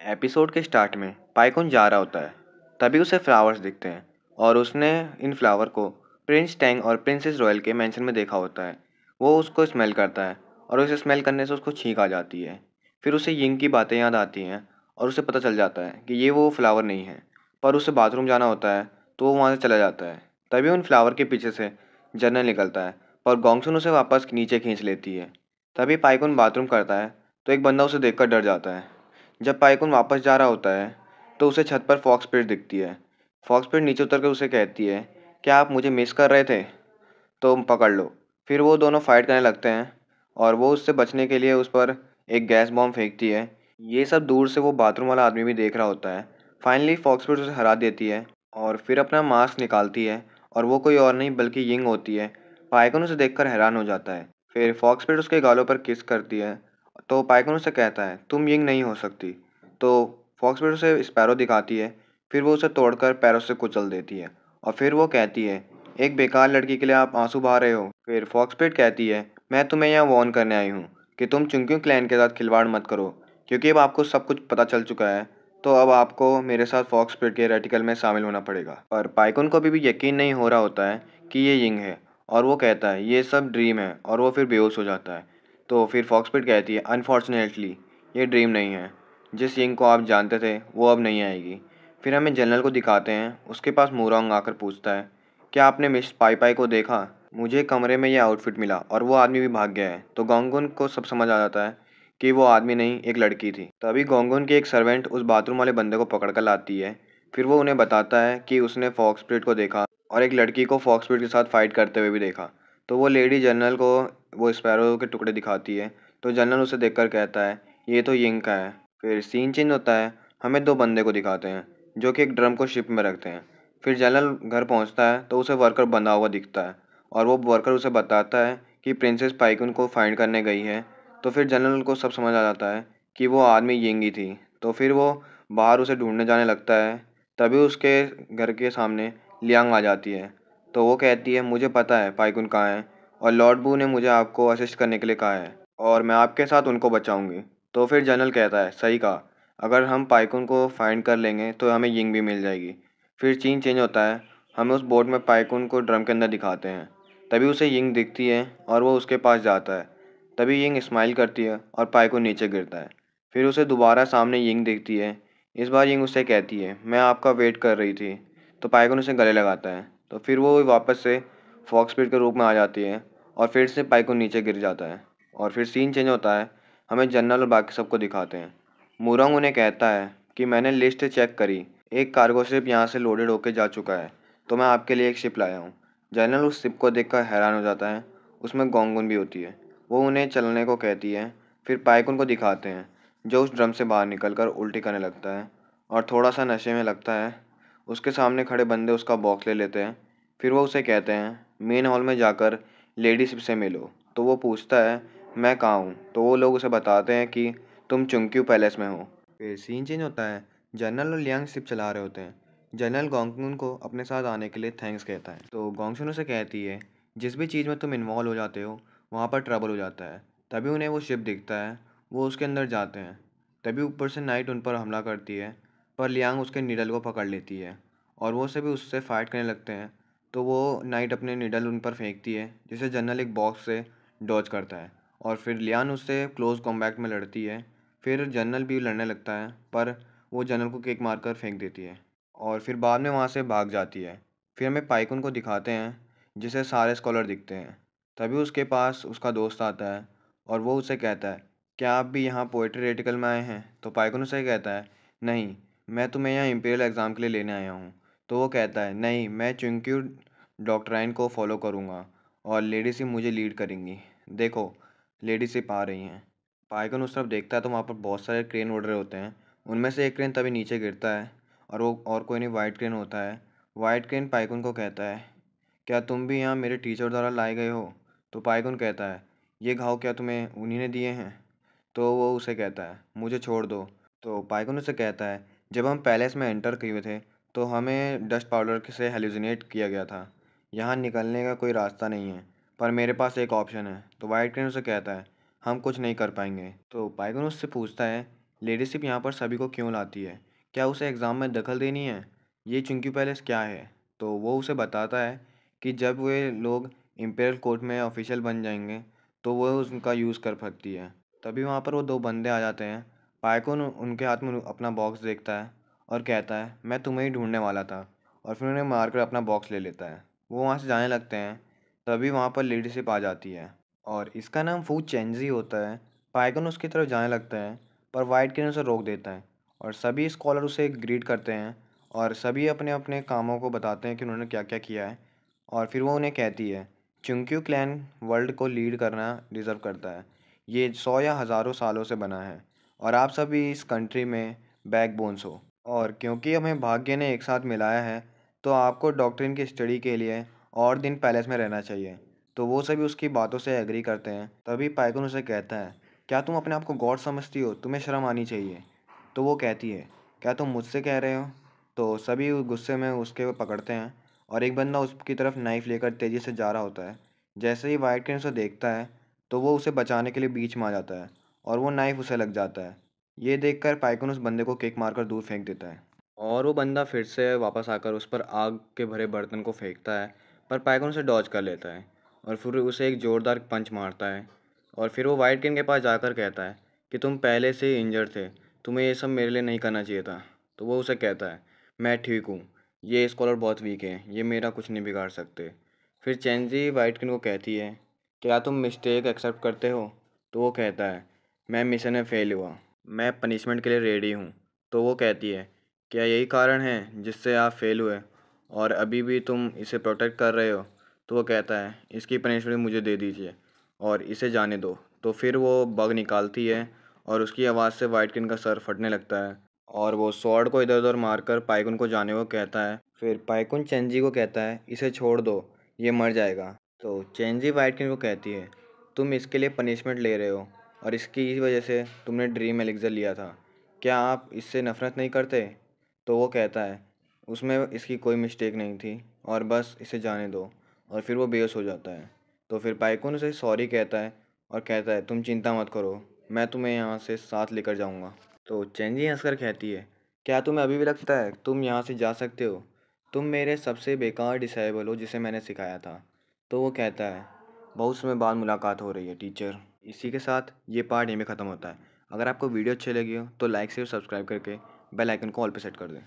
Episode के start में पाइकुन जा रहा होता है। तभी उसे फ्लावर्स दिखते हैं और उसने इन फ्लावर को प्रिंस टैंग और प्रिंसेस रॉयल के मेंशन में देखा होता है। वो उसको स्मेल करता है और उसे स्मेल करने से उसको छींक आ जाती है। फिर उसे यिंग की बातें याद आती हैं और उसे पता चल जाता है कि ये वो फ्लावर नहीं है। पर उसे बाथरूम जाना होता है तो वो वहाँ से चला जाता है। तभी उन फ्लावर के पीछे से जनरल निकलता है पर गोंगसुन उसे वापस नीचे खींच लेती है। तभी पाइकुन बाथरूम करता है तो एक बंदा उसे देखकर डर जाता है। जब पाइकुन वापस जा रहा होता है तो उसे छत पर फॉक्सपिट दिखती है। फॉक्सपिट नीचे उतर कर उसे कहती है, क्या आप मुझे मिस कर रहे थे? तो पकड़ लो। फिर वो दोनों फाइट करने लगते हैं और वो उससे बचने के लिए उस पर एक गैस बॉम्ब फेंकती है। ये सब दूर से वो बाथरूम वाला आदमी भी देख रहा होता है। फाइनली फॉक्सपिट उसे हरा देती है और फिर अपना मास्क निकालती है और वो कोई और नहीं बल्कि यिंग होती है। पाइकुन उसे देखकर हैरान हो जाता है। फिर फॉक्सपिट उसके गालों पर किस करती है तो पाइकुन उसे कहता है, तुम यिंग नहीं हो सकती। तो फॉक्सपिट उसे स्पैरो दिखाती है। फिर वो उसे तोड़कर पैरों से कुचल देती है और फिर वो कहती है, एक बेकार लड़की के लिए आप आंसू बहा रहे हो। फिर फॉक्सपिट कहती है, मैं तुम्हें यहाँ वार्न करने आई हूँ कि तुम चुंक्यू क्लैन के साथ खिलवाड़ मत करो, क्योंकि अब आपको सब कुछ पता चल चुका है। तो अब आपको मेरे साथ फॉक्सपिट के रेटिकल में शामिल होना पड़ेगा। पर पाइकुन को अभी भी यकीन नहीं हो रहा होता है कि ये यिंग है और वो कहता है ये सब ड्रीम है और वो फिर बेहोश हो जाता है। तो फिर फॉक्सपिट कहती है, अनफॉर्चुनेटली ये ड्रीम नहीं है। जिस यिंग को आप जानते थे वो अब नहीं आएगी। फिर हमें जनरल को दिखाते हैं। उसके पास मूरोंग आकर पूछता है, क्या आपने मिस पाई पाई को देखा? मुझे कमरे में ये आउटफिट मिला और वो आदमी भी भाग गया है। तो गोंगुन को सब समझ आ जाता है कि वो आदमी नहीं एक लड़की थी। तभी गोंगुन की एक सर्वेंट उस बाथरूम वाले बंदे को पकड़ कर लाती है। फिर वो उन्हें बताता है कि उसने फॉक्सपिट को देखा और एक लड़की को फॉक्सपिट के साथ फाइट करते हुए भी देखा। तो वो लेडी जनरल को वो स्पैरो के टुकड़े दिखाती है। तो जनरल उसे देखकर कहता है, ये तो यिंग का है। फिर सीन चेंज होता है। हमें दो बंदे को दिखाते हैं जो कि एक ड्रम को शिप में रखते हैं। फिर जनरल घर पहुंचता है तो उसे वर्कर बंधा हुआ दिखता है और वो वर्कर उसे बताता है कि प्रिंसेस पाइकुन को फाइंड करने गई है। तो फिर जनरल को सब समझ आ जाता है कि वो आदमी यिंग ही थी। तो फिर वो बाहर उसे ढूंढने जाने लगता है। तभी उसके घर के सामने लियांग आ जाती है। तो वो कहती है, मुझे पता है पाइकुन कहाँ है और लॉर्ड बू ने मुझे आपको असिस्ट करने के लिए कहा है और मैं आपके साथ उनको बचाऊंगी। तो फिर जनरल कहता है, सही कहा, अगर हम पाइकुन को फाइंड कर लेंगे तो हमें यिंग भी मिल जाएगी। फिर सीन चेंज होता है। हमें उस बोट में पाइकुन को ड्रम के अंदर दिखाते हैं। तभी उसे यिंग दिखती है और वो उसके पास जाता है। तभी यिंग स्माइल करती है और पाइकुन नीचे गिरता है। फिर उसे दोबारा सामने यिंग दिखती है। इस बार यिंग उससे कहती है, मैं आपका वेट कर रही थी। तो पाइकुन उसे गले लगाता है। तो फिर वो वापस से फॉक्सपिट के रूप में आ जाती है और फिर से पाइकुन नीचे गिर जाता है। और फिर सीन चेंज होता है। हमें जनरल और बाकी सबको दिखाते हैं। मूरोंग उन्हें कहता है कि मैंने लिस्ट चेक करी, एक कार्गो शिप यहाँ से लोडेड होके जा चुका है, तो मैं आपके लिए एक शिप लाया हूँ। जनरल उस शिप को देखकर हैरान हो जाता है। उसमें गोंगुन भी होती है। वो उन्हें चलने को कहती है। फिर पाइकुन को दिखाते हैं जो उस ड्रम से बाहर निकलकर उल्टी करने लगता है और थोड़ा सा नशे में लगता है। उसके सामने खड़े बंदे उसका बॉक्स ले लेते हैं। फिर वो उसे कहते हैं, मेन हॉल में जाकर लेडी शिप से मिलो। तो वो पूछता है, मैं कहाँ हूँ? तो वो लोग उसे बताते हैं कि तुम चुंक्यू पैलेस में हो। फिर सीन चेंज होता है। जनरल और लियांग शिप चला रहे होते हैं। जनरल गोंगशुन को अपने साथ आने के लिए थैंक्स कहता है। तो गोंगशुन उसे कहती है, जिस भी चीज़ में तुम इन्वॉल्व हो जाते हो वहाँ पर ट्रबल हो जाता है। तभी उन्हें वो शिप दिखता है। वो उसके अंदर जाते हैं। तभी ऊपर से नाइट उन पर हमला करती है पर लियांग उसके निडल को पकड़ लेती है और वो सभी उससे फाइट करने लगते हैं। तो वो नाइट अपने निडल उन पर फेंकती है जिसे जनरल एक बॉक्स से डॉज करता है और फिर लियान उससे क्लोज कॉम्बैट में लड़ती है। फिर जनरल भी लड़ने लगता है पर वो जनरल को किक मारकर फेंक देती है और फिर बाद में वहाँ से भाग जाती है। फिर हमें पाइकुन को दिखाते हैं जिसे सारे स्कॉलर दिखते हैं। तभी उसके पास उसका दोस्त आता है और वो उसे कहता है, क्या आप भी यहाँ पोएट्री रेटिकल में आए हैं? तो पाइकुन उसे कहता है, नहीं, मैं तुम्हें यहाँ इम्पीरियल एग्ज़ाम के लिए लेने आया हूँ। तो वो कहता है, नहीं, मैं चुंक्यू डॉक्ट्राइन को फॉलो करूँगा और लेडी सिप मुझे लीड करेंगी। देखो, लेडी सिप आ रही हैं। पाइकन उस तरफ देखता है तो वहाँ पर बहुत सारे क्रेन उड़ रहे होते हैं। उनमें से एक क्रेन तभी नीचे गिरता है और वो और कोई नहीं, वाइट क्रेन होता है। वाइट क्रेन पाइकन को कहता है, क्या तुम भी यहाँ मेरे टीचर द्वारा लाए गए हो? तो पाइकन कहता है, ये घाव क्या तुम्हें उन्हीं ने दिए हैं? तो वो उसे कहता है, मुझे छोड़ दो। तो पाइकन उसे कहता है, जब हम पैलेस में एंटर किए थे तो हमें डस्ट पाउडर से हेलुसिनेट किया गया था। यहाँ निकलने का कोई रास्ता नहीं है पर मेरे पास एक ऑप्शन है। तो वाइट क्रेन उसे कहता है, हम कुछ नहीं कर पाएंगे। तो पाइकन उससे पूछता है लीडरशिप यहाँ पर सभी को क्यों लाती है? क्या उसे एग्ज़ाम में दखल देनी है? ये चुंकी पैलेस क्या है? तो वो उसे बताता है कि जब वे लोग इम्पेरियल कोर्ट में ऑफिशियल बन जाएंगे तो वो उनका यूज़ कर सकती है। तभी वहाँ पर वो दो बंदे आ जाते हैं। पाइकोन उनके हाथ में अपना बॉक्स देखता है और कहता है, मैं तुम्हें ही ढूंढने वाला था, और फिर उन्हें मारकर अपना बॉक्स ले लेता है। वो वहाँ से जाने लगते हैं। तभी वहाँ पर लीडरशिप आ जाती है और इसका नाम फू चेंजी होता है। पाइकोन उसकी तरफ जाने लगता है पर वाइट किरण उसे रोक देता है और सभी स्कॉलर उसे ग्रीट करते हैं और सभी अपने अपने कामों को बताते हैं कि उन्होंने क्या क्या किया है। और फिर वो उन्हें कहती है, चुंक्यू क्लैन वर्ल्ड को लीड करना डिज़र्व करता है। ये 100 या हज़ारों सालों से बना है और आप सभी इस कंट्री में बैकबोन्स हो। और क्योंकि हमें भाग्य ने एक साथ मिलाया है तो आपको डॉक्ट्रिन की स्टडी के लिए और दिन पैलेस में रहना चाहिए। तो वो सभी उसकी बातों से एग्री करते हैं। तभी पाइकोन उसे कहता है, क्या तुम अपने आप को गॉड समझती हो? तुम्हें शर्म आनी चाहिए। तो वो कहती है, क्या तुम मुझसे कह रहे हो? तो सभी गुस्से में उसके पकड़ते हैं और एक बंदा उसकी तरफ नाइफ लेकर तेज़ी से जा रहा होता है। जैसे ही वाइट किरण उसे देखता है तो वो उसे बचाने के लिए बीच में आ जाता है और वो नाइफ उसे लग जाता है। ये देखकर पाइकोन उस बंदे को किक मारकर दूर फेंक देता है और वो बंदा फिर से वापस आकर उस पर आग के भरे बर्तन को फेंकता है, पर पाइकोन उसे डॉज कर लेता है और फिर उसे एक ज़ोरदार पंच मारता है। और फिर वो वाइट किंग के पास जाकर कहता है कि तुम पहले से ही इंजर्ड थे, तुम्हें ये सब मेरे लिए नहीं करना चाहिए था। तो वो उसे कहता है, मैं ठीक हूँ, ये स्कॉलर बहुत वीक है, ये मेरा कुछ नहीं बिगाड़ सकते। फिर चेंजी वाइट किंग को कहती है, क्या तुम मिस्टेक एक्सेप्ट करते हो? तो वो कहता है, मैं मिशन में फेल हुआ, मैं पनिशमेंट के लिए रेडी हूँ। तो वो कहती है, क्या यही कारण है जिससे आप फेल हुए और अभी भी तुम इसे प्रोटेक्ट कर रहे हो? तो वो कहता है, इसकी पनिशमेंट मुझे दे दीजिए और इसे जाने दो। तो फिर वो बग निकालती है और उसकी आवाज़ से वाइट किंग का सर फटने लगता है और वो स्वॉर्ड को इधर उधर मारकर पाइकुन को जाने को कहता है। फिर पाइकुन चेंजी को कहता है, इसे छोड़ दो, ये मर जाएगा। तो चेंजी वाइट किंग को कहती है, तुम इसके लिए पनिशमेंट ले रहे हो और इसकी इस वजह से तुमने ड्रीम एलिक्सर लिया था, क्या आप इससे नफरत नहीं करते? तो वो कहता है, उसमें इसकी कोई मिस्टेक नहीं थी और बस इसे जाने दो। और फिर वो बेहोश हो जाता है। तो फिर पाइकुन उसे सॉरी कहता है और कहता है, तुम चिंता मत करो, मैं तुम्हें यहाँ से साथ लेकर जाऊँगा। तो चेंजी हंसकर कहती है, क्या तुम्हें अभी भी लगता है तुम यहाँ से जा सकते हो? तुम मेरे सबसे बेकार डिसेबल हो जिसे मैंने सिखाया था। तो वो कहता है, बहुत समय बाद मुलाकात हो रही है टीचर। इसी के साथ ये पार्ट यहीं पे ख़त्म होता है। अगर आपको वीडियो अच्छी लगी हो तो लाइक शेयर सब्सक्राइब करके बेल आइकन को ऑल पे सेट कर दें।